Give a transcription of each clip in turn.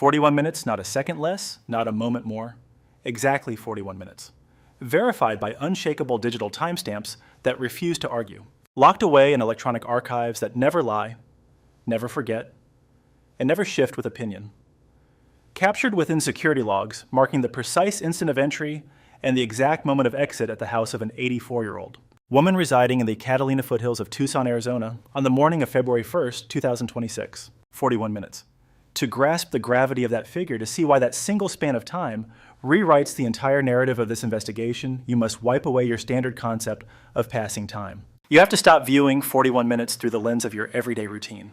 41 minutes, not a second less, not a moment more. Exactly 41 minutes. Verified by unshakable digital timestamps that refuse to argue. Locked away in electronic archives that never lie, never forget, and never shift with opinion. Captured within security logs, marking the precise instant of entry and the exact moment of exit at the house of an 84-year-old. Woman residing in the Catalina foothills of Tucson, Arizona, on the morning of February 1st, 2026. 41 minutes. To grasp the gravity of that figure, to see why that single span of time rewrites the entire narrative of this investigation, you must wipe away your standard concept of passing time. You have to stop viewing 41 minutes through the lens of your everyday routine.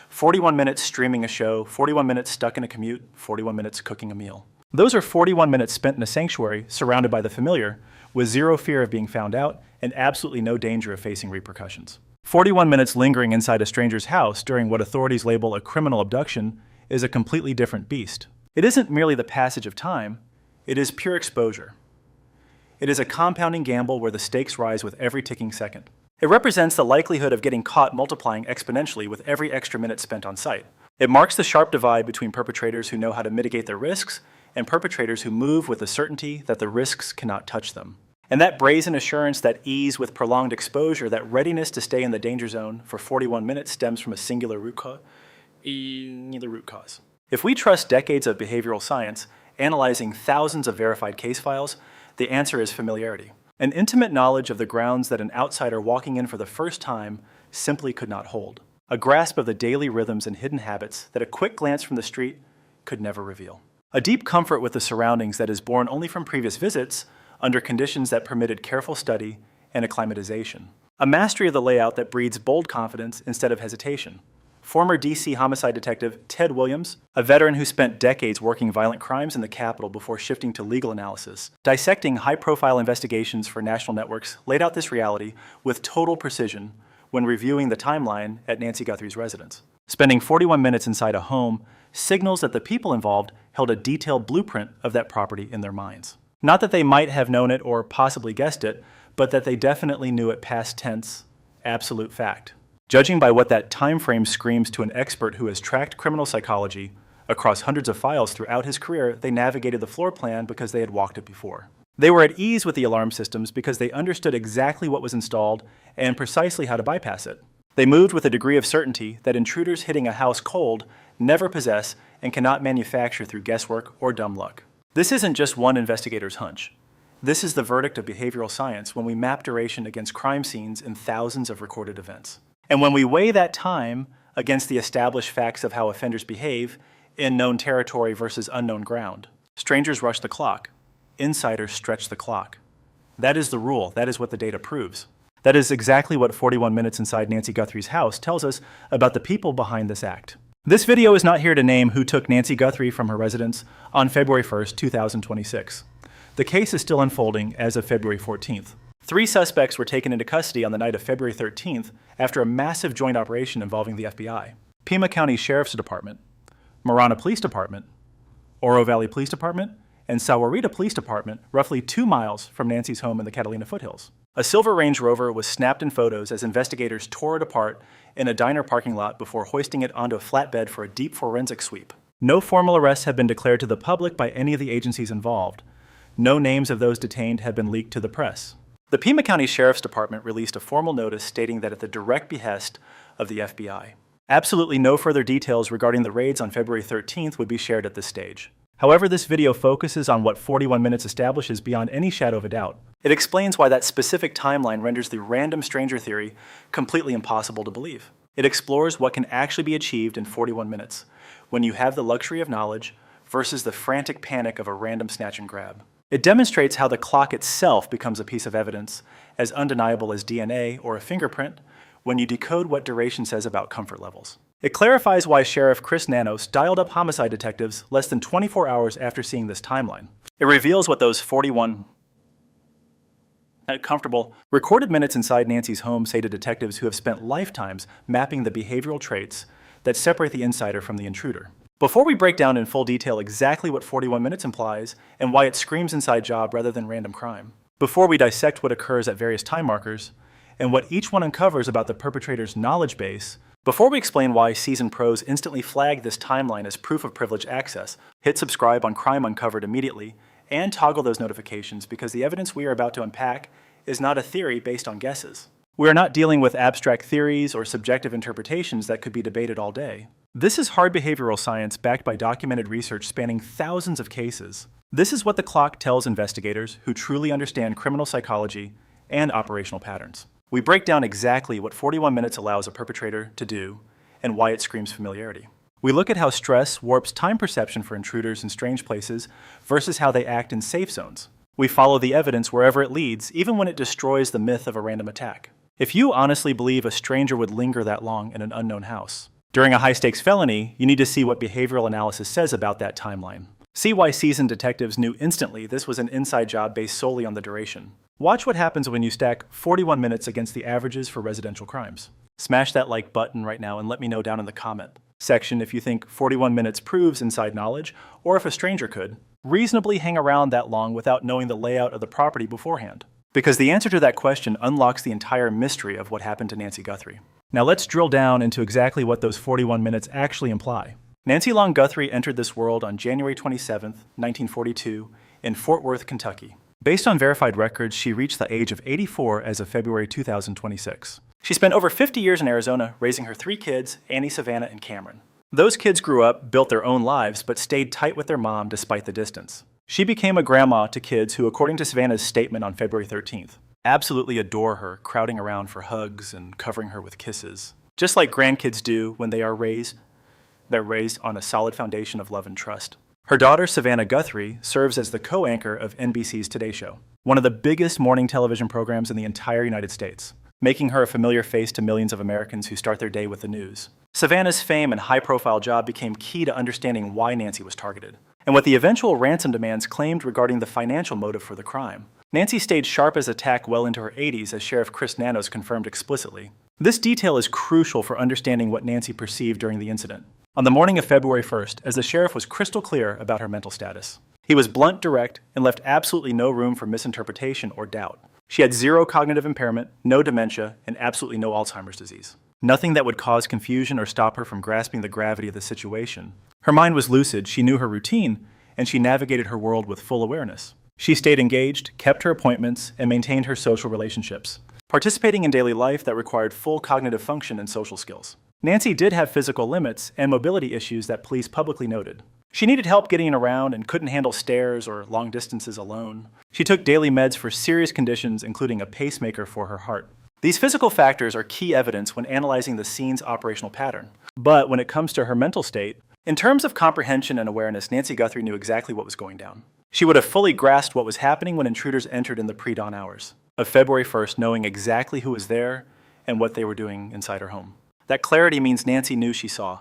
41 minutes streaming a show, 41 minutes stuck in a commute, 41 minutes cooking a meal. Those are 41 minutes spent in a sanctuary, surrounded by the familiar, with zero fear of being found out and absolutely no danger of facing repercussions. 41 minutes lingering inside a stranger's house during what authorities label a criminal abduction is a completely different beast. It isn't merely the passage of time, it is pure exposure. It is a compounding gamble where the stakes rise with every ticking second. It represents the likelihood of getting caught multiplying exponentially with every extra minute spent on site. It marks the sharp divide between perpetrators who know how to mitigate their risks and perpetrators who move with the certainty that the risks cannot touch them. And that brazen assurance, that ease with prolonged exposure, that readiness to stay in the danger zone for 41 minutes stems from a singular root cause. If we trust decades of behavioral science, analyzing thousands of verified case files, the answer is familiarity. An intimate knowledge of the grounds that an outsider walking in for the first time simply could not hold. A grasp of the daily rhythms and hidden habits that a quick glance from the street could never reveal. A deep comfort with the surroundings that is born only from previous visits under conditions that permitted careful study and acclimatization. A mastery of the layout that breeds bold confidence instead of hesitation. Former DC homicide detective Ted Williams, a veteran who spent decades working violent crimes in the Capitol before shifting to legal analysis, dissecting high-profile investigations for national networks, laid out this reality with total precision when reviewing the timeline at Nancy Guthrie's residence. Spending 41 minutes inside a home signals that the people involved held a detailed blueprint of that property in their minds. Not that they might have known it or possibly guessed it, but that they definitely knew it past tense, absolute fact. Judging by what that time frame screams to an expert who has tracked criminal psychology across hundreds of files throughout his career, they navigated the floor plan because they had walked it before. They were at ease with the alarm systems because they understood exactly what was installed and precisely how to bypass it. They moved with a degree of certainty that intruders hitting a house cold never possess and cannot manufacture through guesswork or dumb luck. This isn't just one investigator's hunch. This is the verdict of behavioral science when we map duration against crime scenes in thousands of recorded events. And when we weigh that time against the established facts of how offenders behave in known territory versus unknown ground, strangers rush the clock, insiders stretch the clock. That is the rule. That is what the data proves. That is exactly what 41 minutes inside Nancy Guthrie's house tells us about the people behind this act. This video is not here to name who took Nancy Guthrie from her residence on February 1st, 2026. The case is still unfolding as of February 14th. 3 suspects were taken into custody on the night of February 13th after a massive joint operation involving the FBI, Pima County Sheriff's Department, Marana Police Department, Oro Valley Police Department, and Sahuarita Police Department, roughly 2 miles from Nancy's home in the Catalina foothills. A silver Range Rover was snapped in photos as investigators tore it apart in a diner parking lot before hoisting it onto a flatbed for a deep forensic sweep. No formal arrests have been declared to the public by any of the agencies involved. No names of those detained have been leaked to the press. The Pima County Sheriff's Department released a formal notice stating that at the direct behest of the FBI, absolutely no further details regarding the raids on February 13th would be shared at this stage. However, this video focuses on what 41 minutes establishes beyond any shadow of a doubt. It explains why that specific timeline renders the random stranger theory completely impossible to believe. It explores what can actually be achieved in 41 minutes when you have the luxury of knowledge versus the frantic panic of a random snatch and grab. It demonstrates how the clock itself becomes a piece of evidence as undeniable as DNA or a fingerprint when you decode what duration says about comfort levels. It clarifies why Sheriff Chris Nanos dialed up homicide detectives less than 24 hours after seeing this timeline. It reveals what those 41 comfortable recorded minutes inside Nancy's home say to detectives who have spent lifetimes mapping the behavioral traits that separate the insider from the intruder. Before we break down in full detail exactly what 41 minutes implies and why it screams inside job rather than random crime, before we dissect what occurs at various time markers and what each one uncovers about the perpetrator's knowledge base, Before we explain why seasoned pros instantly flag this timeline as proof of privileged access, hit subscribe on Crime Uncovered immediately, and toggle those notifications because the evidence we are about to unpack is not a theory based on guesses. We are not dealing with abstract theories or subjective interpretations that could be debated all day. This is hard behavioral science backed by documented research spanning thousands of cases. This is what the clock tells investigators who truly understand criminal psychology and operational patterns. We break down exactly what 41 minutes allows a perpetrator to do and why it screams familiarity. We look at how stress warps time perception for intruders in strange places versus how they act in safe zones. We follow the evidence wherever it leads, even when it destroys the myth of a random attack. If you honestly believe a stranger would linger that long in an unknown house during a high-stakes felony, you need to see what behavioral analysis says about that timeline. See why seasoned detectives knew instantly this was an inside job based solely on the duration. Watch what happens when you stack 41 minutes against the averages for residential crimes. Smash that like button right now and let me know down in the comment section if you think 41 minutes proves inside knowledge, or if a stranger could reasonably hang around that long without knowing the layout of the property beforehand. Because the answer to that question unlocks the entire mystery of what happened to Nancy Guthrie. Now let's drill down into exactly what those 41 minutes actually imply. Nancy Long Guthrie entered this world on January 27, 1942, in Fort Worth, Kentucky. Based on verified records, she reached the age of 84 as of February 2026. She spent over 50 years in Arizona raising her 3 kids, Annie, Savannah, and Cameron. Those kids grew up, built their own lives, but stayed tight with their mom despite the distance. She became a grandma to kids who, according to Savannah's statement on February 13th, absolutely adore her, crowding around for hugs and covering her with kisses. Just like grandkids do when they're raised on a solid foundation of love and trust. Her daughter, Savannah Guthrie, serves as the co-anchor of NBC's Today Show, one of the biggest morning television programs in the entire United States, making her a familiar face to millions of Americans who start their day with the news. Savannah's fame and high-profile job became key to understanding why Nancy was targeted, and what the eventual ransom demands claimed regarding the financial motive for the crime. Nancy stayed sharp as a tack well into her 80s, as Sheriff Chris Nanos confirmed explicitly. This detail is crucial for understanding what Nancy perceived during the incident. On the morning of February 1st, as the sheriff was crystal clear about her mental status. He was blunt, direct, and left absolutely no room for misinterpretation or doubt. She had 0 cognitive impairment, no dementia, and absolutely no Alzheimer's disease. Nothing that would cause confusion or stop her from grasping the gravity of the situation. Her mind was lucid, she knew her routine, and she navigated her world with full awareness. She stayed engaged, kept her appointments, and maintained her social relationships, participating in daily life that required full cognitive function and social skills. Nancy did have physical limits and mobility issues that police publicly noted. She needed help getting around and couldn't handle stairs or long distances alone. She took daily meds for serious conditions, including a pacemaker for her heart. These physical factors are key evidence when analyzing the scene's operational pattern. But when it comes to her mental state, in terms of comprehension and awareness, Nancy Guthrie knew exactly what was going down. She would have fully grasped what was happening when intruders entered in the pre-dawn hours of February 1st, knowing exactly who was there and what they were doing inside her home. That clarity means Nancy knew she saw,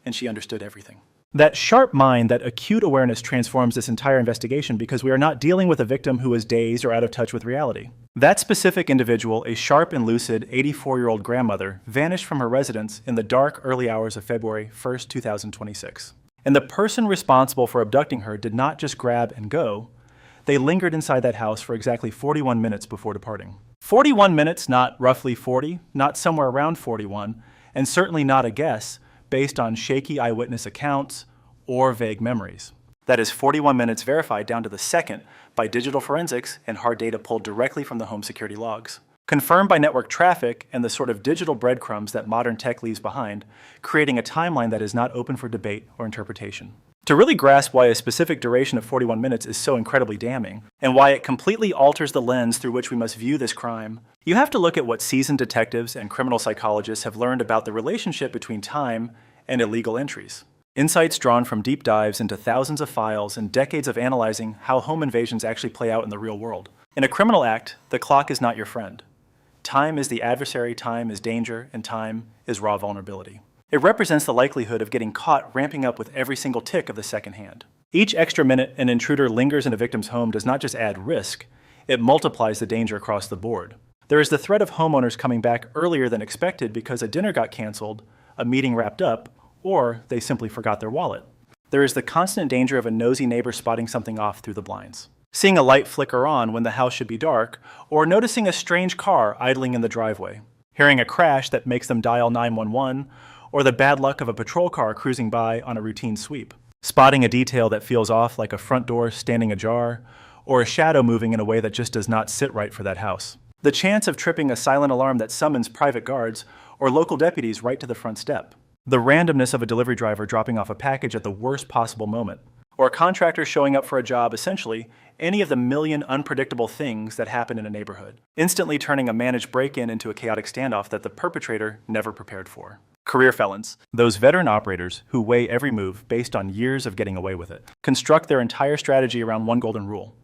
and she understood everything. That sharp mind, that acute awareness transforms this entire investigation because we are not dealing with a victim who is dazed or out of touch with reality. That specific individual, a sharp and lucid 84-year-old grandmother, vanished from her residence in the dark, early hours of February 1st, 2026. And the person responsible for abducting her did not just grab and go, they lingered inside that house for exactly 41 minutes before departing. 41 minutes, not roughly 40, not somewhere around 41, and certainly not a guess based on shaky eyewitness accounts or vague memories. That is 41 minutes verified down to the second by digital forensics and hard data pulled directly from the home security logs. Confirmed by network traffic and the sort of digital breadcrumbs that modern tech leaves behind, creating a timeline that is not open for debate or interpretation. To really grasp why a specific duration of 41 minutes is so incredibly damning, and why it completely alters the lens through which we must view this crime, you have to look at what seasoned detectives and criminal psychologists have learned about the relationship between time and illegal entries. Insights drawn from deep dives into thousands of files and decades of analyzing how home invasions actually play out in the real world. In a criminal act, the clock is not your friend. Time is the adversary, time is danger, and time is raw vulnerability. It represents the likelihood of getting caught ramping up with every single tick of the second hand. Each extra minute an intruder lingers in a victim's home does not just add risk, it multiplies the danger across the board. There is the threat of homeowners coming back earlier than expected because a dinner got canceled, a meeting wrapped up, or they simply forgot their wallet. There is the constant danger of a nosy neighbor spotting something off through the blinds, seeing a light flicker on when the house should be dark, or noticing a strange car idling in the driveway. hearing a crash that makes them dial 911, or the bad luck of a patrol car cruising by on a routine sweep. Spotting a detail that feels off, like a front door standing ajar, or a shadow moving in a way that just does not sit right for that house. The chance of tripping a silent alarm that summons private guards or local deputies right to the front step. The randomness of a delivery driver dropping off a package at the worst possible moment. Or a contractor showing up for a job, essentially any of the million unpredictable things that happen in a neighborhood, instantly turning a managed break-in into a chaotic standoff that the perpetrator never prepared for. Career felons, those veteran operators who weigh every move based on years of getting away with it, construct their entire strategy around one golden rule: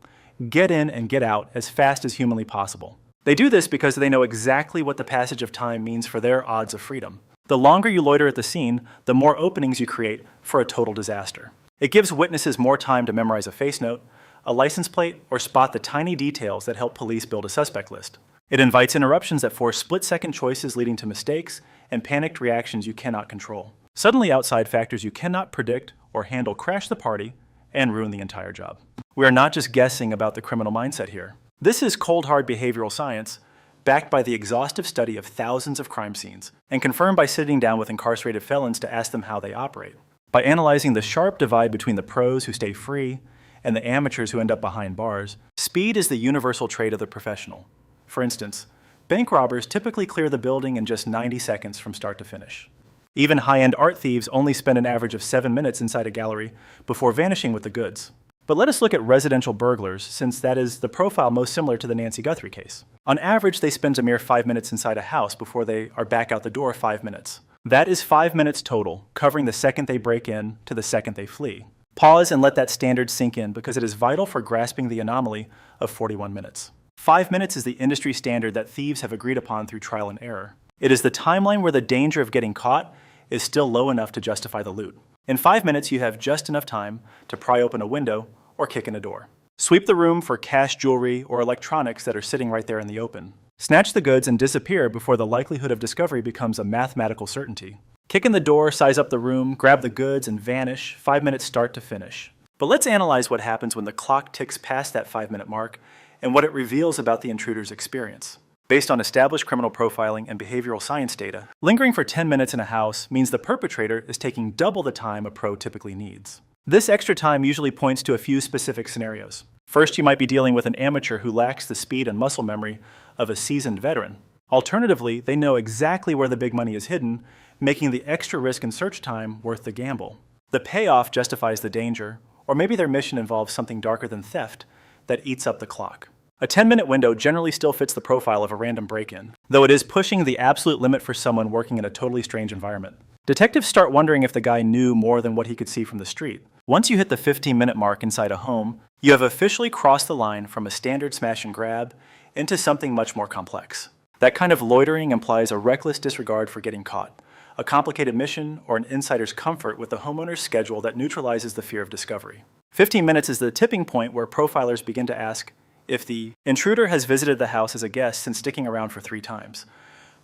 get in and get out as fast as humanly possible. They do this because they know exactly what the passage of time means for their odds of freedom. The longer you loiter at the scene, the more openings you create for a total disaster. It gives witnesses more time to memorize a face note, a license plate, or spot the tiny details that help police build a suspect list. It invites interruptions that force split-second choices leading to mistakes and panicked reactions you cannot control. Suddenly outside factors you cannot predict or handle crash the party and ruin the entire job. We are not just guessing about the criminal mindset here. This is cold hard behavioral science, backed by the exhaustive study of thousands of crime scenes, and confirmed by sitting down with incarcerated felons to ask them how they operate. By analyzing the sharp divide between the pros who stay free and the amateurs who end up behind bars, speed is the universal trait of the professional. For instance, bank robbers typically clear the building in just 90 seconds from start to finish. Even high-end art thieves only spend an average of 7 minutes inside a gallery before vanishing with the goods. But let us look at residential burglars, since that is the profile most similar to the Nancy Guthrie case. On average, they spend a mere 5 minutes inside a house before they are back out the door 5 minutes. That is 5 minutes total, covering the second they break in to the second they flee. Pause and let that standard sink in, because it is vital for grasping the anomaly of 41 minutes. 5 minutes is the industry standard that thieves have agreed upon through trial and error. It is the timeline where the danger of getting caught is still low enough to justify the loot. In 5 minutes, you have just enough time to pry open a window or kick in a door. Sweep the room for cash, jewelry, or electronics that are sitting right there in the open. Snatch the goods and disappear before the likelihood of discovery becomes a mathematical certainty. Kick in the door, size up the room, grab the goods, and vanish, 5 minutes start to finish. But let's analyze what happens when the clock ticks past that 5-minute mark and what it reveals about the intruder's experience. Based on established criminal profiling and behavioral science data, lingering for 10 minutes in a house means the perpetrator is taking double the time a pro typically needs. This extra time usually points to a few specific scenarios. First, you might be dealing with an amateur who lacks the speed and muscle memory of a seasoned veteran. Alternatively, they know exactly where the big money is hidden, making the extra risk and search time worth the gamble. The payoff justifies the danger, or maybe their mission involves something darker than theft that eats up the clock. A 10-minute window generally still fits the profile of a random break-in, though it is pushing the absolute limit for someone working in a totally strange environment. Detectives start wondering if the guy knew more than what he could see from the street. Once you hit the 15-minute mark inside a home, you have officially crossed the line from a standard smash and grab into something much more complex. That kind of loitering implies a reckless disregard for getting caught, a complicated mission, or an insider's comfort with the homeowner's schedule that neutralizes the fear of discovery. 15 minutes is the tipping point where profilers begin to ask if the intruder has visited the house as a guest since sticking around for 3 times.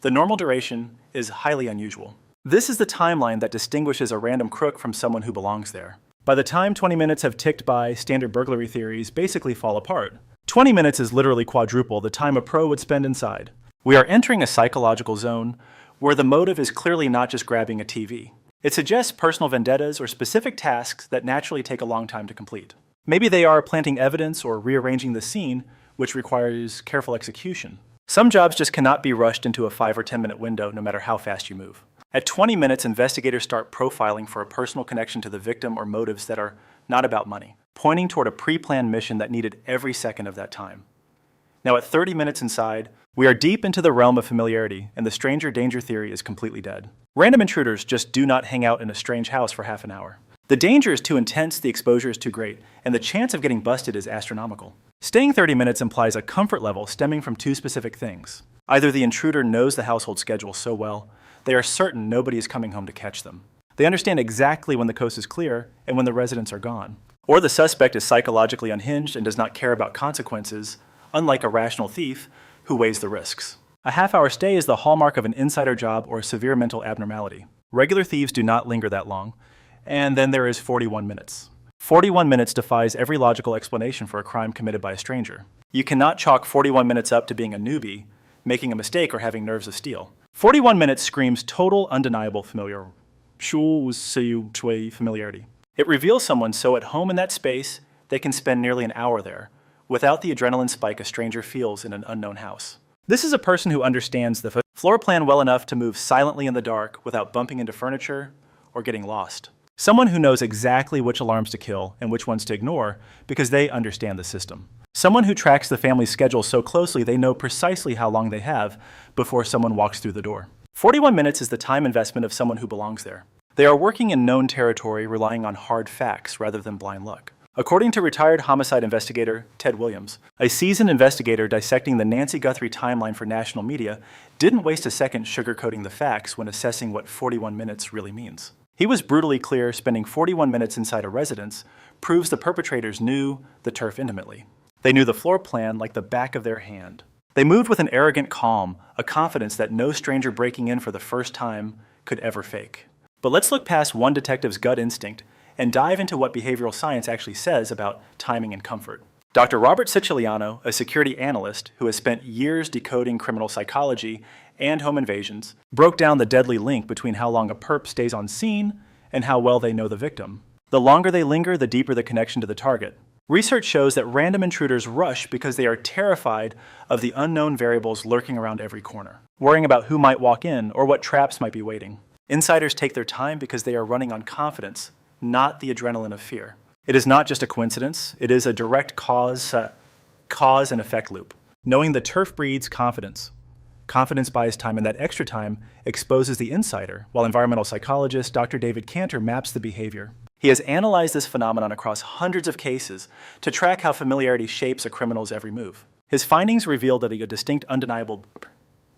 The normal duration is highly unusual. This is the timeline that distinguishes a random crook from someone who belongs there. By the time 20 minutes have ticked by, standard burglary theories basically fall apart. 20 minutes is literally quadruple the time a pro would spend inside. We are entering a psychological zone where the motive is clearly not just grabbing a TV. It suggests personal vendettas or specific tasks that naturally take a long time to complete. Maybe they are planting evidence or rearranging the scene, which requires careful execution. Some jobs just cannot be rushed into a 5 or 10-minute window no matter how fast you move. At 20 minutes, investigators start profiling for a personal connection to the victim or motives that are not about money, pointing toward a pre-planned mission that needed every second of that time. Now at 30 minutes inside, we are deep into the realm of familiarity, and the stranger danger theory is completely dead. Random intruders just do not hang out in a strange house for half an hour. The danger is too intense, the exposure is too great, and the chance of getting busted is astronomical. Staying 30 minutes implies a comfort level stemming from 2 specific things. Either the intruder knows the household schedule so well, they are certain nobody is coming home to catch them. They understand exactly when the coast is clear and when the residents are gone. Or the suspect is psychologically unhinged and does not care about consequences, unlike a rational thief who weighs the risks. A half-hour stay is the hallmark of an insider job or a severe mental abnormality. Regular thieves do not linger that long. And then there is 41 minutes. 41 minutes defies every logical explanation for a crime committed by a stranger. You cannot chalk 41 minutes up to being a newbie, making a mistake, or having nerves of steel. 41 minutes screams total, undeniable familiarity. It reveals someone so at home in that space, they can spend nearly an hour there, without the adrenaline spike a stranger feels in an unknown house. This is a person who understands the floor plan well enough to move silently in the dark without bumping into furniture or getting lost. Someone who knows exactly which alarms to kill and which ones to ignore because they understand the system. Someone who tracks the family's schedule so closely they know precisely how long they have before someone walks through the door. 41 minutes is the time investment of someone who belongs there. They are working in known territory, relying on hard facts rather than blind luck. According to retired homicide investigator Ted Williams, a seasoned investigator dissecting the Nancy Guthrie timeline for national media didn't waste a second sugarcoating the facts when assessing what 41 minutes really means. He was brutally clear spending 41 minutes inside a residence proves the perpetrators knew the turf intimately. They knew the floor plan like the back of their hand. They moved with an arrogant calm, a confidence that no stranger breaking in for the first time could ever fake. But let's look past one detective's gut instinct and dive into what behavioral science actually says about timing and comfort. Dr. Robert Siciliano, a security analyst who has spent years decoding criminal psychology and home invasions, broke down the deadly link between how long a perp stays on scene and how well they know the victim. The longer they linger, the deeper the connection to the target. Research shows that random intruders rush because they are terrified of the unknown variables lurking around every corner, worrying about who might walk in or what traps might be waiting. Insiders take their time because they are running on confidence, not the adrenaline of fear. It is not just a coincidence, it is a direct cause and effect loop. Knowing the turf breeds confidence. Confidence buys time, and that extra time exposes the insider, while environmental psychologist Dr. David Cantor maps the behavior. He has analyzed this phenomenon across hundreds of cases to track how familiarity shapes a criminal's every move. His findings reveal that a distinct, undeniable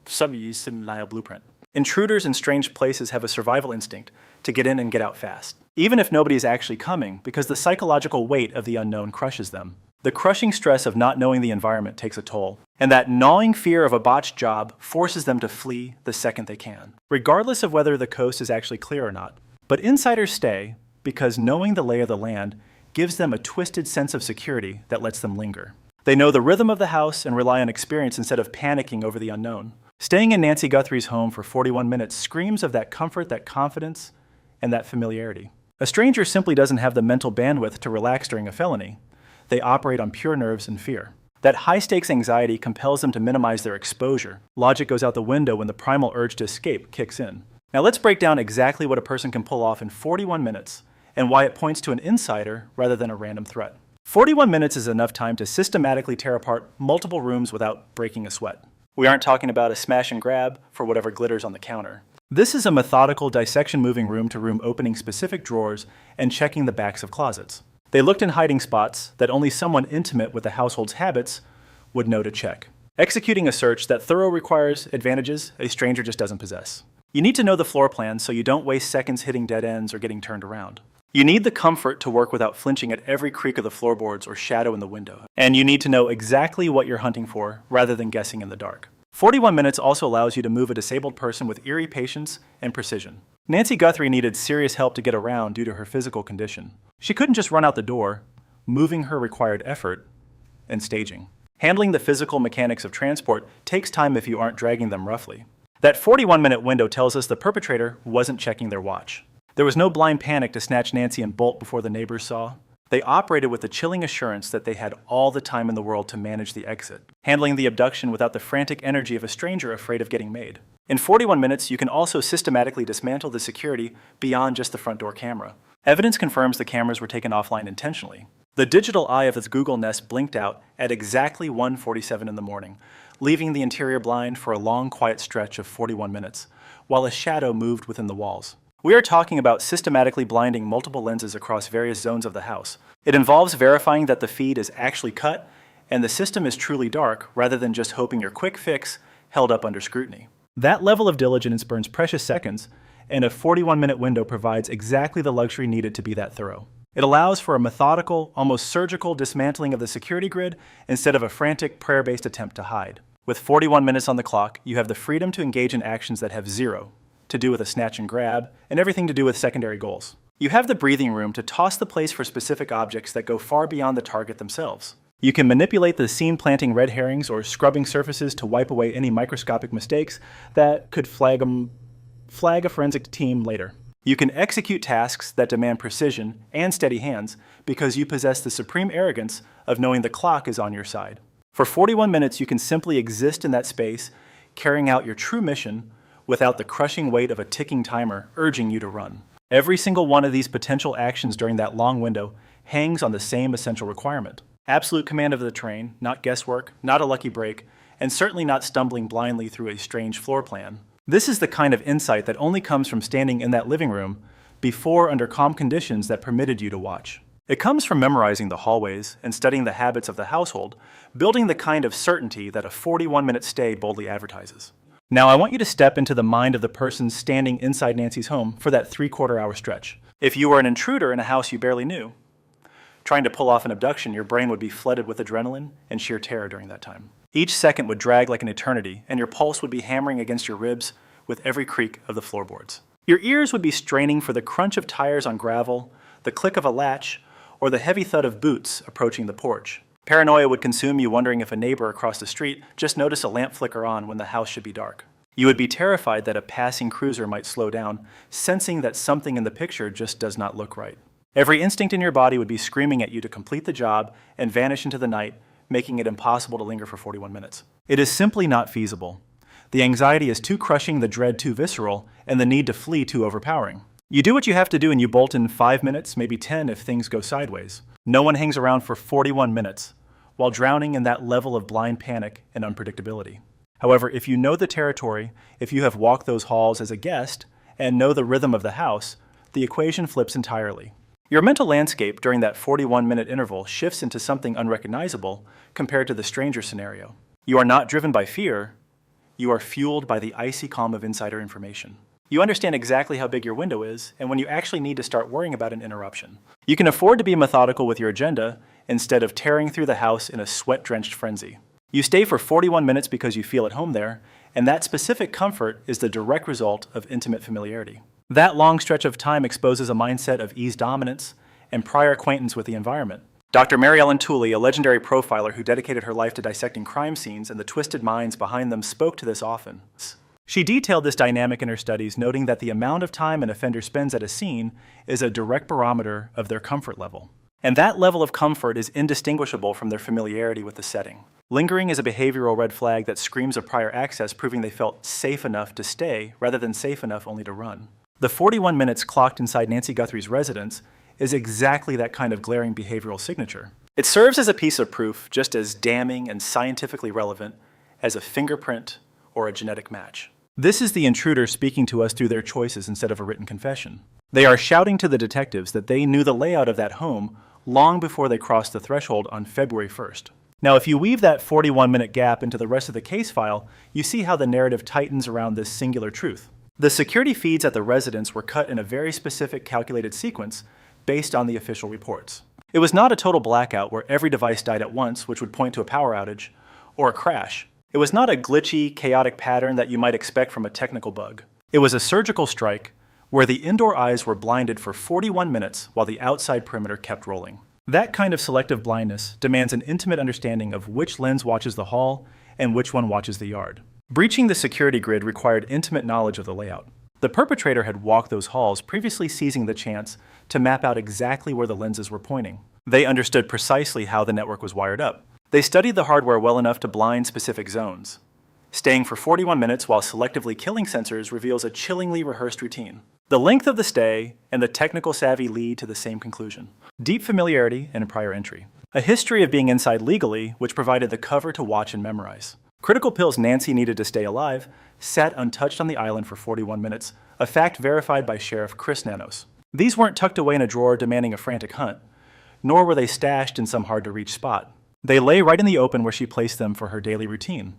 blueprint. Intruders in strange places have a survival instinct to get in and get out fast, even if nobody is actually coming, because the psychological weight of the unknown crushes them. The crushing stress of not knowing the environment takes a toll, and that gnawing fear of a botched job forces them to flee the second they can, regardless of whether the coast is actually clear or not. But insiders stay because knowing the lay of the land gives them a twisted sense of security that lets them linger. They know the rhythm of the house and rely on experience instead of panicking over the unknown. Staying in Nancy Guthrie's home for 41 minutes screams of that comfort, that confidence, and that familiarity. A stranger simply doesn't have the mental bandwidth to relax during a felony. They operate on pure nerves and fear. That high-stakes anxiety compels them to minimize their exposure. Logic goes out the window when the primal urge to escape kicks in. Now let's break down exactly what a person can pull off in 41 minutes and why it points to an insider rather than a random threat. 41 minutes is enough time to systematically tear apart multiple rooms without breaking a sweat. We aren't talking about a smash and grab for whatever glitters on the counter. This is a methodical dissection, moving room to room, opening specific drawers and checking the backs of closets. They looked in hiding spots that only someone intimate with the household's habits would know to check. Executing a search that thorough requires advantages a stranger just doesn't possess. You need to know the floor plan so you don't waste seconds hitting dead ends or getting turned around. You need the comfort to work without flinching at every creak of the floorboards or shadow in the window. And you need to know exactly what you're hunting for rather than guessing in the dark. 41 minutes also allows you to move a disabled person with eerie patience and precision. Nancy Guthrie needed serious help to get around due to her physical condition. She couldn't just run out the door. Moving her required effort and staging. Handling the physical mechanics of transport takes time if you aren't dragging them roughly. That 41-minute window tells us the perpetrator wasn't checking their watch. There was no blind panic to snatch Nancy and bolt before the neighbors saw. They operated with the chilling assurance that they had all the time in the world to manage the exit, handling the abduction without the frantic energy of a stranger afraid of getting made. In 41 minutes, you can also systematically dismantle the security beyond just the front door camera. Evidence confirms the cameras were taken offline intentionally. The digital eye of this Google Nest blinked out at exactly 1:47 in the morning, leaving the interior blind for a long, quiet stretch of 41 minutes, while a shadow moved within the walls. We are talking about systematically blinding multiple lenses across various zones of the house. It involves verifying that the feed is actually cut and the system is truly dark rather than just hoping your quick fix held up under scrutiny. That level of diligence burns precious seconds, and a 41-minute window provides exactly the luxury needed to be that thorough. It allows for a methodical, almost surgical dismantling of the security grid instead of a frantic, prayer-based attempt to hide. With 41 minutes on the clock, you have the freedom to engage in actions that have zero to do with a snatch and grab, and everything to do with secondary goals. You have the breathing room to toss the place for specific objects that go far beyond the target themselves. You can manipulate the scene, planting red herrings or scrubbing surfaces to wipe away any microscopic mistakes that could flag a forensic team later. You can execute tasks that demand precision and steady hands because you possess the supreme arrogance of knowing the clock is on your side. For 41 minutes, you can simply exist in that space, carrying out your true mission without the crushing weight of a ticking timer urging you to run. Every single one of these potential actions during that long window hangs on the same essential requirement: absolute command of the terrain, not guesswork, not a lucky break, and certainly not stumbling blindly through a strange floor plan. This is the kind of insight that only comes from standing in that living room before under calm conditions that permitted you to watch. It comes from memorizing the hallways and studying the habits of the household, building the kind of certainty that a 41-minute stay boldly advertises. Now I want you to step into the mind of the person standing inside Nancy's home for that 3/4 hour stretch. If you were an intruder in a house you barely knew, trying to pull off an abduction, your brain would be flooded with adrenaline and sheer terror during that time. Each second would drag like an eternity, and your pulse would be hammering against your ribs with every creak of the floorboards. Your ears would be straining for the crunch of tires on gravel, the click of a latch, or the heavy thud of boots approaching the porch. Paranoia would consume you, wondering if a neighbor across the street just noticed a lamp flicker on when the house should be dark. You would be terrified that a passing cruiser might slow down, sensing that something in the picture just does not look right. Every instinct in your body would be screaming at you to complete the job and vanish into the night, making it impossible to linger for 41 minutes. It is simply not feasible. The anxiety is too crushing, the dread too visceral, and the need to flee too overpowering. You do what you have to do and you bolt in 5 minutes, maybe 10 if things go sideways. No one hangs around for 41 minutes while drowning in that level of blind panic and unpredictability. However, if you know the territory, if you have walked those halls as a guest, and know the rhythm of the house, the equation flips entirely. Your mental landscape during that 41-minute interval shifts into something unrecognizable compared to the stranger scenario. You are not driven by fear, you are fueled by the icy calm of insider information. You understand exactly how big your window is, and when you actually need to start worrying about an interruption. You can afford to be methodical with your agenda instead of tearing through the house in a sweat-drenched frenzy. You stay for 41 minutes because you feel at home there, and that specific comfort is the direct result of intimate familiarity. That long stretch of time exposes a mindset of ease dominance and prior acquaintance with the environment. Dr. Mary Ellen Tooley, a legendary profiler who dedicated her life to dissecting crime scenes and the twisted minds behind them, spoke to this often. She detailed this dynamic in her studies, noting that the amount of time an offender spends at a scene is a direct barometer of their comfort level. And that level of comfort is indistinguishable from their familiarity with the setting. Lingering is a behavioral red flag that screams of prior access, proving they felt safe enough to stay rather than safe enough only to run. The 41 minutes clocked inside Nancy Guthrie's residence is exactly that kind of glaring behavioral signature. It serves as a piece of proof just as damning and scientifically relevant as a fingerprint or a genetic match. This is the intruder speaking to us through their choices instead of a written confession. They are shouting to the detectives that they knew the layout of that home long before they crossed the threshold on February 1st. Now, if you weave that 41-minute gap into the rest of the case file, you see how the narrative tightens around this singular truth. The security feeds at the residence were cut in a very specific calculated sequence based on the official reports. It was not a total blackout where every device died at once, which would point to a power outage, or a crash. It was not a glitchy, chaotic pattern that you might expect from a technical bug. It was a surgical strike where the indoor eyes were blinded for 41 minutes while the outside perimeter kept rolling. That kind of selective blindness demands an intimate understanding of which lens watches the hall and which one watches the yard. Breaching the security grid required intimate knowledge of the layout. The perpetrator had walked those halls, previously seizing the chance to map out exactly where the lenses were pointing. They understood precisely how the network was wired up. They studied the hardware well enough to blind specific zones. Staying for 41 minutes while selectively killing sensors reveals a chillingly rehearsed routine. The length of the stay and the technical savvy lead to the same conclusion: deep familiarity and prior entry. A history of being inside legally, which provided the cover to watch and memorize. Critical pills Nancy needed to stay alive sat untouched on the island for 41 minutes, a fact verified by Sheriff Chris Nanos. These weren't tucked away in a drawer demanding a frantic hunt, nor were they stashed in some hard-to-reach spot. They lay right in the open where she placed them for her daily routine.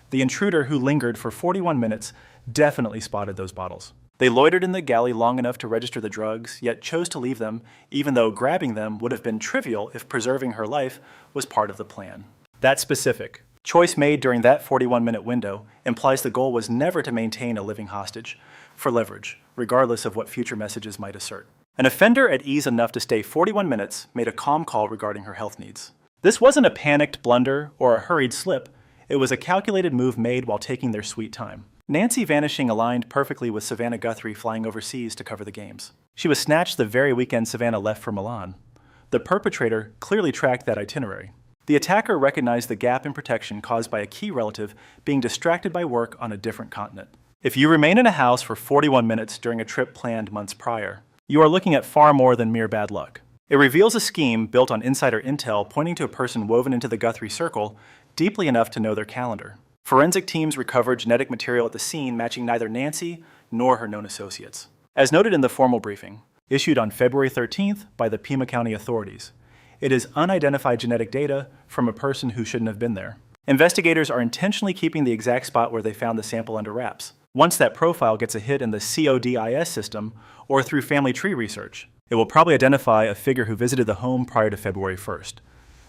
The intruder who lingered for 41 minutes definitely spotted those bottles. They loitered in the galley long enough to register the drugs, yet chose to leave them, even though grabbing them would have been trivial if preserving her life was part of the plan. That specific choice made during that 41-minute window implies the goal was never to maintain a living hostage for leverage, regardless of what future messages might assert. An offender at ease enough to stay 41 minutes made a calm call regarding her health needs. This wasn't a panicked blunder or a hurried slip. It was a calculated move made while taking their sweet time. Nancy vanishing aligned perfectly with Savannah Guthrie flying overseas to cover the games. She was snatched the very weekend Savannah left for Milan. The perpetrator clearly tracked that itinerary. The attacker recognized the gap in protection caused by a key relative being distracted by work on a different continent. If you remain in a house for 41 minutes during a trip planned months prior, you are looking at far more than mere bad luck. It reveals a scheme built on insider intel pointing to a person woven into the Guthrie circle deeply enough to know their calendar. Forensic teams recovered genetic material at the scene matching neither Nancy nor her known associates. As noted in the formal briefing, issued on February 13th by the Pima County authorities, it is unidentified genetic data from a person who shouldn't have been there. Investigators are intentionally keeping the exact spot where they found the sample under wraps. Once that profile gets a hit in the CODIS system or through family tree research, it will probably identify a figure who visited the home prior to February 1st.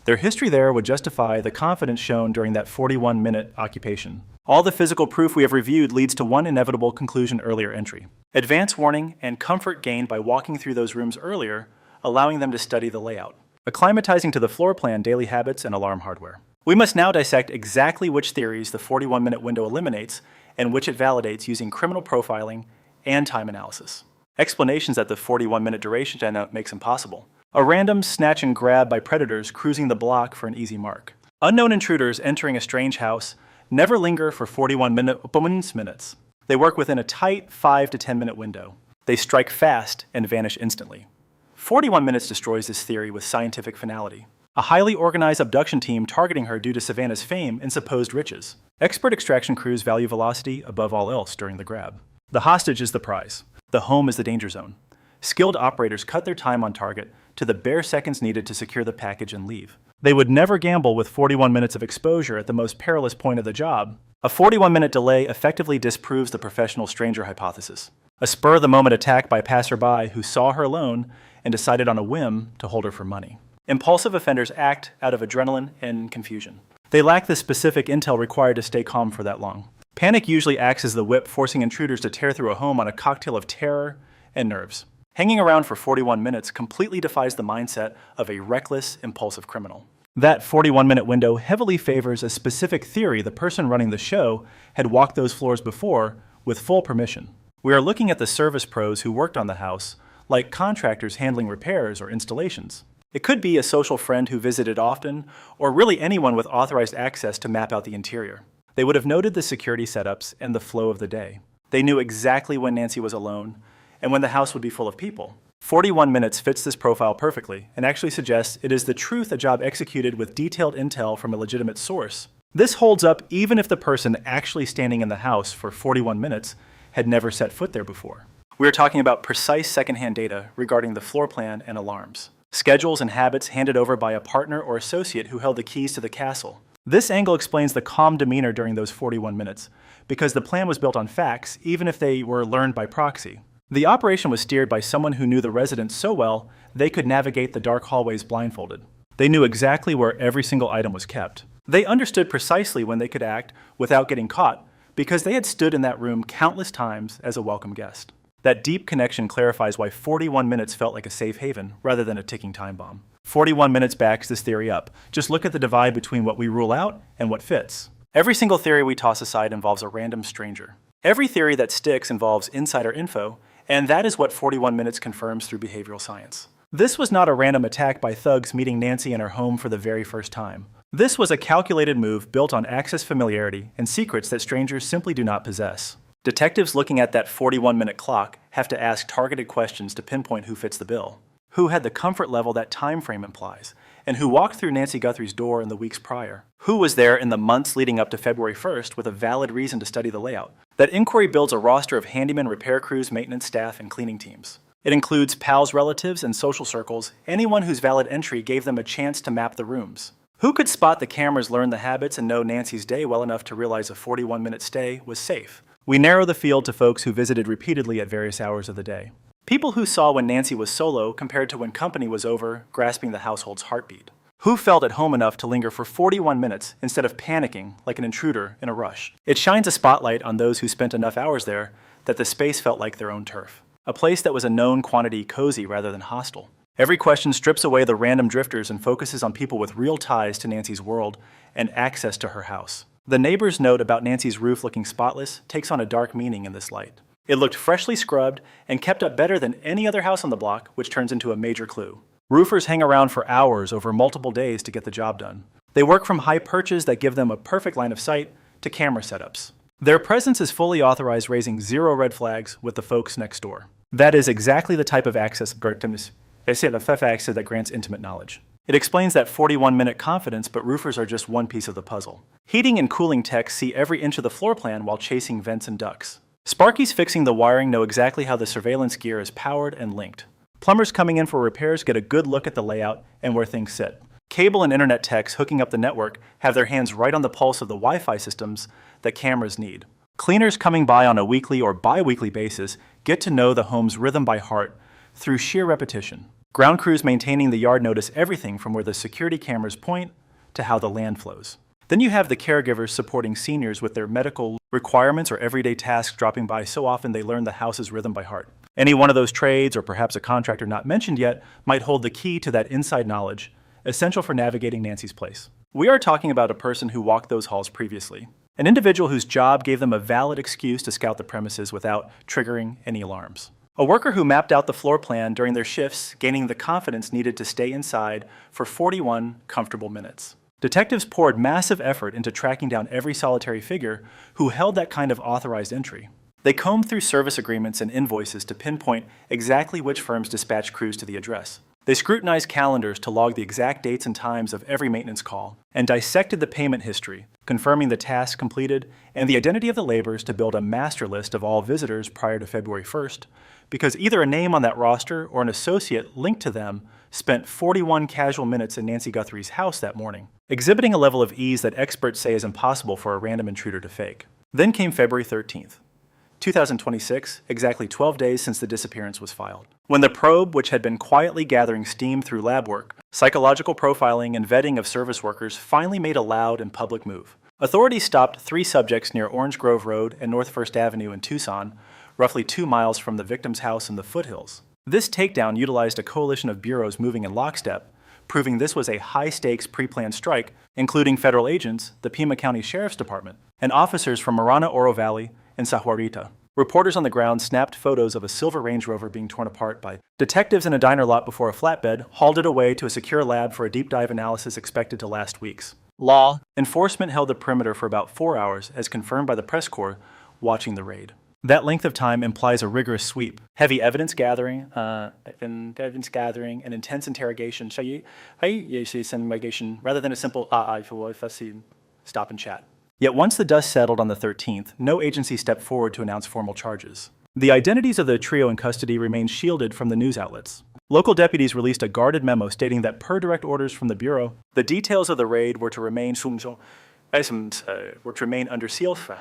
Their history there would justify the confidence shown during that 41-minute occupation. All the physical proof we have reviewed leads to one inevitable conclusion: earlier entry. Advance warning and comfort gained by walking through those rooms earlier, allowing them to study the layout. Acclimatizing to the floor plan, daily habits, and alarm hardware. We must now dissect exactly which theories the 41-minute window eliminates and which it validates using criminal profiling and time analysis. Explanations that the 41-minute duration makes impossible. A random snatch and grab by predators cruising the block for an easy mark. Unknown intruders entering a strange house never linger for 41 minutes. They work within a tight 5 to 10 minute window. They strike fast and vanish instantly. 41 minutes destroys this theory with scientific finality. A highly organized abduction team targeting her due to Savannah's fame and supposed riches. Expert extraction crews value velocity above all else during the grab. The hostage is the prize. The home is the danger zone. Skilled operators cut their time on target to the bare seconds needed to secure the package and leave. They would never gamble with 41 minutes of exposure at the most perilous point of the job. A 41-minute delay effectively disproves the professional stranger hypothesis. A spur-of-the-moment attack by a passerby who saw her alone and decided on a whim to hold her for money. Impulsive offenders act out of adrenaline and confusion. They lack the specific intel required to stay calm for that long. Panic usually acts as the whip, forcing intruders to tear through a home on a cocktail of terror and nerves. Hanging around for 41 minutes completely defies the mindset of a reckless, impulsive criminal. That 41-minute window heavily favors a specific theory: the person running the show had walked those floors before with full permission. We are looking at the service pros who worked on the house, like contractors handling repairs or installations. It could be a social friend who visited often, or really anyone with authorized access to map out the interior. They would have noted the security setups and the flow of the day. They knew exactly when Nancy was alone and when the house would be full of people. 41 minutes fits this profile perfectly and actually suggests it is the truth a job executed with detailed intel from a legitimate source. This holds up even if the person actually standing in the house for 41 minutes had never set foot there before. We are talking about precise secondhand data regarding the floor plan and alarms. Schedules and habits handed over by a partner or associate who held the keys to the castle. This angle explains the calm demeanor during those 41 minutes, because the plan was built on facts, even if they were learned by proxy. The operation was steered by someone who knew the residents so well they could navigate the dark hallways blindfolded. They knew exactly where every single item was kept. They understood precisely when they could act without getting caught, because they had stood in that room countless times as a welcome guest. That deep connection clarifies why 41 minutes felt like a safe haven rather than a ticking time bomb. 41 minutes backs this theory up. Just look at the divide between what we rule out and what fits. Every single theory we toss aside involves a random stranger. Every theory that sticks involves insider info, and that is what 41 minutes confirms through behavioral science. This was not a random attack by thugs meeting Nancy in her home for the very first time. This was a calculated move built on access familiarity and secrets that strangers simply do not possess. Detectives looking at that 41-minute clock have to ask targeted questions to pinpoint who fits the bill, who had the comfort level that time frame implies, and who walked through Nancy Guthrie's door in the weeks prior. Who was there in the months leading up to February 1st with a valid reason to study the layout? That inquiry builds a roster of handyman, repair crews, maintenance staff, and cleaning teams. It includes pals, relatives, and social circles, anyone whose valid entry gave them a chance to map the rooms. Who could spot the cameras, learn the habits, and know Nancy's day well enough to realize a 41-minute stay was safe? We narrow the field to folks who visited repeatedly at various hours of the day. People who saw when Nancy was solo compared to when company was over, grasping the household's heartbeat. Who felt at home enough to linger for 41 minutes instead of panicking like an intruder in a rush? It shines a spotlight on those who spent enough hours there that the space felt like their own turf. A place that was a known quantity, cozy rather than hostile. Every question strips away the random drifters and focuses on people with real ties to Nancy's world and access to her house. The neighbor's note about Nancy's roof looking spotless takes on a dark meaning in this light. It looked freshly scrubbed and kept up better than any other house on the block, which turns into a major clue. Roofers hang around for hours over multiple days to get the job done. They work from high perches that give them a perfect line of sight to camera setups. Their presence is fully authorized, raising zero red flags with the folks next door. That is exactly the type of access that grants intimate knowledge. It explains that 41-minute confidence, but roofers are just one piece of the puzzle. Heating and cooling techs see every inch of the floor plan while chasing vents and ducts. Sparkies fixing the wiring know exactly how the surveillance gear is powered and linked. Plumbers coming in for repairs get a good look at the layout and where things sit. Cable and internet techs hooking up the network have their hands right on the pulse of the Wi-Fi systems that cameras need. Cleaners coming by on a weekly or bi-weekly basis get to know the home's rhythm by heart through sheer repetition. Ground crews maintaining the yard notice everything from where the security cameras point to how the land flows. Then you have the caregivers supporting seniors with their medical requirements or everyday tasks dropping by so often they learn the house's rhythm by heart. Any one of those trades, or perhaps a contractor not mentioned yet, might hold the key to that inside knowledge, essential for navigating Nancy's place. We are talking about a person who walked those halls previously, an individual whose job gave them a valid excuse to scout the premises without triggering any alarms. A worker who mapped out the floor plan during their shifts, gaining the confidence needed to stay inside for 41 comfortable minutes. Detectives poured massive effort into tracking down every solitary figure who held that kind of authorized entry. They combed through service agreements and invoices to pinpoint exactly which firms dispatched crews to the address. They scrutinized calendars to log the exact dates and times of every maintenance call, and dissected the payment history, confirming the tasks completed and the identity of the laborers to build a master list of all visitors prior to February 1st, because either a name on that roster or an associate linked to them spent 41 casual minutes in Nancy Guthrie's house that morning, exhibiting a level of ease that experts say is impossible for a random intruder to fake. Then came February 13th. 2026, exactly 12 days since the disappearance was filed, when the probe, which had been quietly gathering steam through lab work, psychological profiling, and vetting of service workers, finally made a loud and public move. Authorities stopped 3 subjects near Orange Grove Road and North First Avenue in Tucson, roughly 2 miles from the victim's house in the foothills. This takedown utilized a coalition of bureaus moving in lockstep, proving this was a high-stakes pre-planned strike, including federal agents, the Pima County Sheriff's Department, and officers from Marana Oro Valley and Sahuarita. Reporters on the ground snapped photos of a silver Range Rover being torn apart by detectives in a diner lot before a flatbed hauled it away to a secure lab for a deep dive analysis expected to last weeks. Law enforcement held the perimeter for about 4 hours, as confirmed by the press corps watching the raid. That length of time implies a rigorous sweep, heavy evidence gathering, and intense interrogation. Rather than a simple stop and chat. Yet once the dust settled on the 13th, no agency stepped forward to announce formal charges. The identities of the trio in custody remained shielded from the news outlets. Local deputies released a guarded memo stating that per direct orders from the Bureau, the details of the raid were to remain under seal for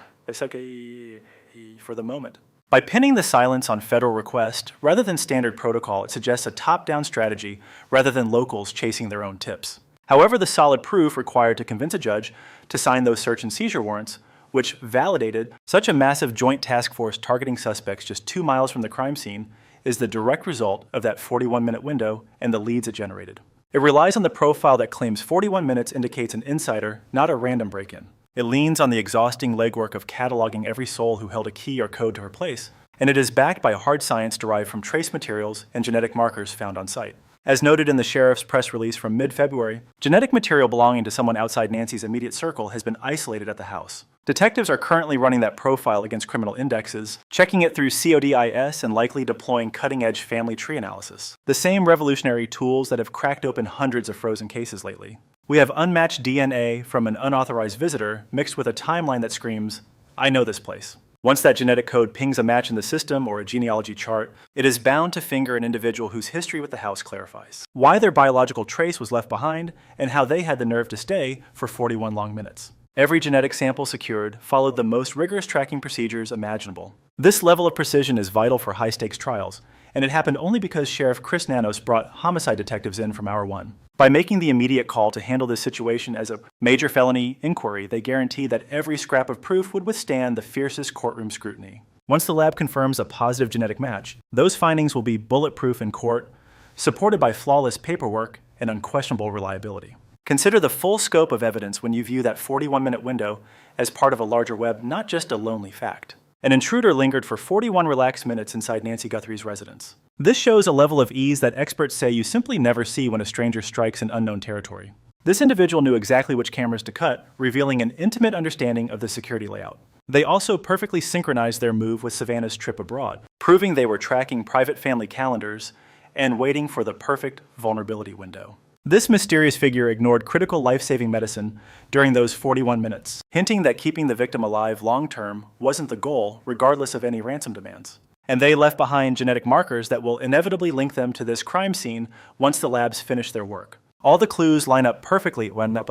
the moment. By pinning the silence on federal request, rather than standard protocol, it suggests a top-down strategy rather than locals chasing their own tips. However, the solid proof required to convince a judge to sign those search and seizure warrants, which validated such a massive joint task force targeting suspects just 2 miles from the crime scene, is the direct result of that 41-minute window and the leads it generated. It relies on the profile that claims 41 minutes indicates an insider, not a random break-in. It leans on the exhausting legwork of cataloging every soul who held a key or code to her place, and it is backed by hard science derived from trace materials and genetic markers found on site. As noted in the sheriff's press release from mid-February, genetic material belonging to someone outside Nancy's immediate circle has been isolated at the house. Detectives are currently running that profile against criminal indexes, checking it through CODIS, and likely deploying cutting-edge family tree analysis, the same revolutionary tools that have cracked open hundreds of frozen cases lately. We have unmatched DNA from an unauthorized visitor mixed with a timeline that screams, "I know this place." Once that genetic code pings a match in the system or a genealogy chart, it is bound to finger an individual whose history with the house clarifies why their biological trace was left behind and how they had the nerve to stay for 41 long minutes. Every genetic sample secured followed the most rigorous tracking procedures imaginable. This level of precision is vital for high-stakes trials, and it happened only because Sheriff Chris Nanos brought homicide detectives in from Hour 1. By making the immediate call to handle this situation as a major felony inquiry, they guaranteed that every scrap of proof would withstand the fiercest courtroom scrutiny. Once the lab confirms a positive genetic match, those findings will be bulletproof in court, supported by flawless paperwork and unquestionable reliability. Consider the full scope of evidence when you view that 41-minute window as part of a larger web, not just a lonely fact. An intruder lingered for 41 relaxed minutes inside Nancy Guthrie's residence. This shows a level of ease that experts say you simply never see when a stranger strikes an unknown territory. This individual knew exactly which cameras to cut, revealing an intimate understanding of the security layout. They also perfectly synchronized their move with Savannah's trip abroad, proving they were tracking private family calendars and waiting for the perfect vulnerability window. This mysterious figure ignored critical life-saving medicine during those 41 minutes, hinting that keeping the victim alive long-term wasn't the goal, regardless of any ransom demands. And they left behind genetic markers that will inevitably link them to this crime scene once the labs finish their work. All the clues line up perfectly perfectly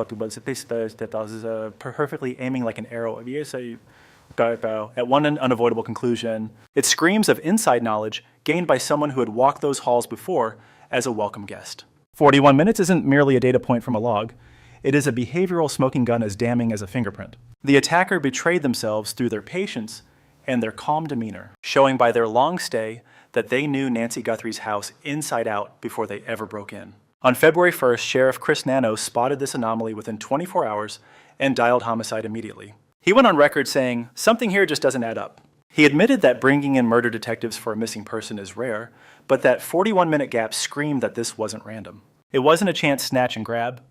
aiming like an arrow at one unavoidable conclusion. It screams of inside knowledge gained by someone who had walked those halls before as a welcome guest. 41 minutes isn't merely a data point from a log. It is a behavioral smoking gun as damning as a fingerprint. The attacker betrayed themselves through their patience and their calm demeanor, showing by their long stay that they knew Nancy Guthrie's house inside out before they ever broke in. On February 1st, Sheriff Chris Nano spotted this anomaly within 24 hours and dialed homicide immediately. He went on record saying, "Something here just doesn't add up." He admitted that bringing in murder detectives for a missing person is rare, but that 41-minute gap screamed that this wasn't random. It wasn't a chance snatch and grab.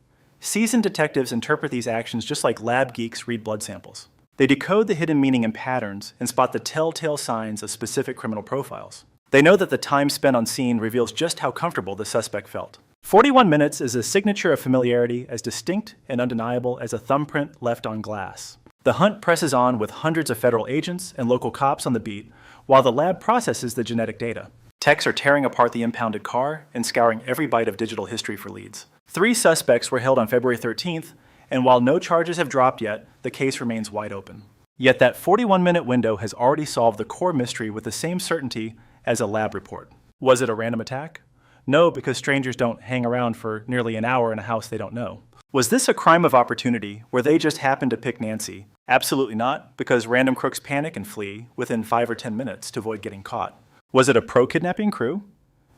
Seasoned detectives interpret these actions just like lab geeks read blood samples. They decode the hidden meaning and patterns and spot the telltale signs of specific criminal profiles. They know that the time spent on scene reveals just how comfortable the suspect felt. 41 minutes is a signature of familiarity as distinct and undeniable as a thumbprint left on glass. The hunt presses on with hundreds of federal agents and local cops on the beat, while the lab processes the genetic data. Techs are tearing apart the impounded car and scouring every byte of digital history for leads. 3 suspects were held on February 13th, and while no charges have dropped yet, the case remains wide open. Yet that 41-minute window has already solved the core mystery with the same certainty as a lab report. Was it a random attack? No, because strangers don't hang around for nearly an hour in a house they don't know. Was this a crime of opportunity where they just happened to pick Nancy? Absolutely not, because random crooks panic and flee within 5 or 10 minutes to avoid getting caught. Was it a pro-kidnapping crew?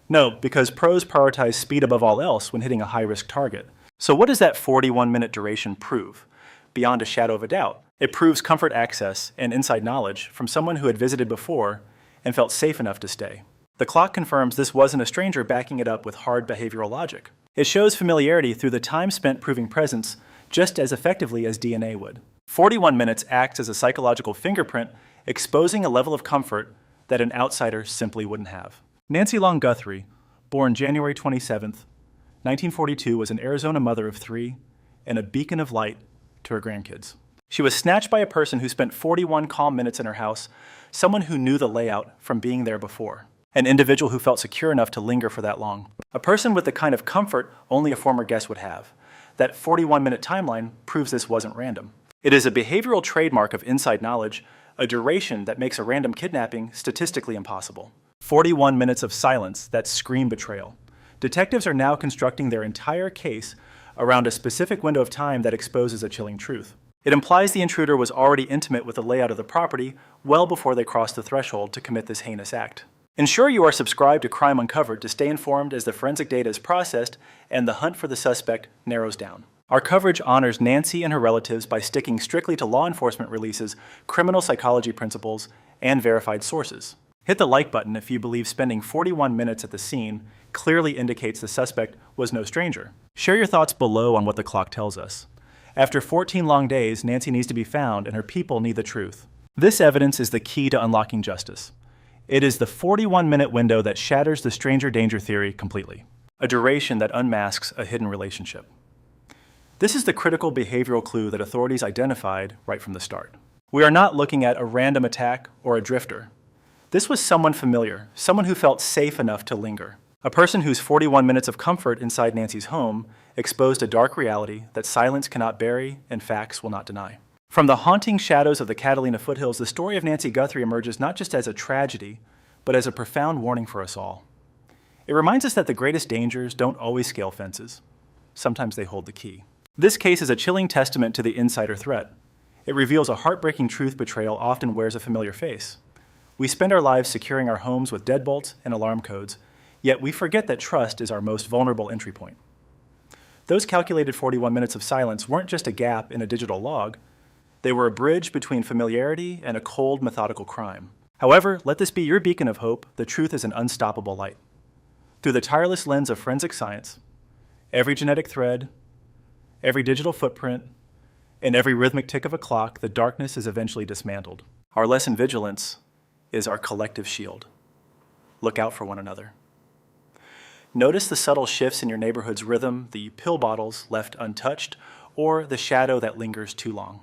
No, because pros prioritize speed above all else when hitting a high-risk target. So what does that 41-minute duration prove? Beyond a shadow of a doubt, it proves comfort access and inside knowledge from someone who had visited before and felt safe enough to stay. The clock confirms this wasn't a stranger backing it up with hard behavioral logic. It shows familiarity through the time spent proving presence just as effectively as DNA would. 41 minutes acts as a psychological fingerprint, exposing a level of comfort that an outsider simply wouldn't have. Nancy Long Guthrie, born January 27, 1942, was an Arizona mother of 3 and a beacon of light to her grandkids. She was snatched by a person who spent 41 calm minutes in her house, someone who knew the layout from being there before. An individual who felt secure enough to linger for that long. A person with the kind of comfort only a former guest would have. That 41-minute timeline proves this wasn't random. It is a behavioral trademark of inside knowledge, a duration that makes a random kidnapping statistically impossible. 41 minutes of silence that scream betrayal. Detectives are now constructing their entire case around a specific window of time that exposes a chilling truth. It implies the intruder was already intimate with the layout of the property well before they crossed the threshold to commit this heinous act. Ensure you are subscribed to Crime Uncovered to stay informed as the forensic data is processed and the hunt for the suspect narrows down. Our coverage honors Nancy and her relatives by sticking strictly to law enforcement releases, criminal psychology principles, and verified sources. Hit the like button if you believe spending 41 minutes at the scene clearly indicates the suspect was no stranger. Share your thoughts below on what the clock tells us. After 14 long days, Nancy needs to be found and her people need the truth. This evidence is the key to unlocking justice. It is the 41-minute window that shatters the stranger danger theory completely, a duration that unmasks a hidden relationship. This is the critical behavioral clue that authorities identified right from the start. We are not looking at a random attack or a drifter. This was someone familiar, someone who felt safe enough to linger. A person whose 41 minutes of comfort inside Nancy's home exposed a dark reality that silence cannot bury and facts will not deny. From the haunting shadows of the Catalina foothills, the story of Nancy Guthrie emerges not just as a tragedy, but as a profound warning for us all. It reminds us that the greatest dangers don't always scale fences. Sometimes they hold the key. This case is a chilling testament to the insider threat. It reveals a heartbreaking truth betrayal often wears a familiar face. We spend our lives securing our homes with deadbolts and alarm codes, Yet we forget that trust is our most vulnerable entry point. Those calculated 41 minutes of silence weren't just a gap in a digital log. They were a bridge between familiarity and a cold, methodical crime. However, let this be your beacon of hope. The truth is an unstoppable light. Through the tireless lens of forensic science, every genetic thread, every digital footprint, and every rhythmic tick of a clock, the darkness is eventually dismantled. Our lesson vigilance is our collective shield. Look out for one another. Notice the subtle shifts in your neighborhood's rhythm, the pill bottles left untouched, or the shadow that lingers too long.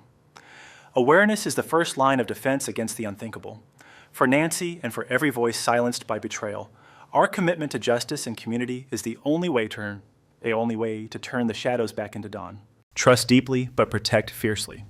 Awareness is the first line of defense against the unthinkable. For Nancy and for every voice silenced by betrayal, our commitment to justice and community is the only way to turn the shadows back into dawn. Trust deeply, but protect fiercely.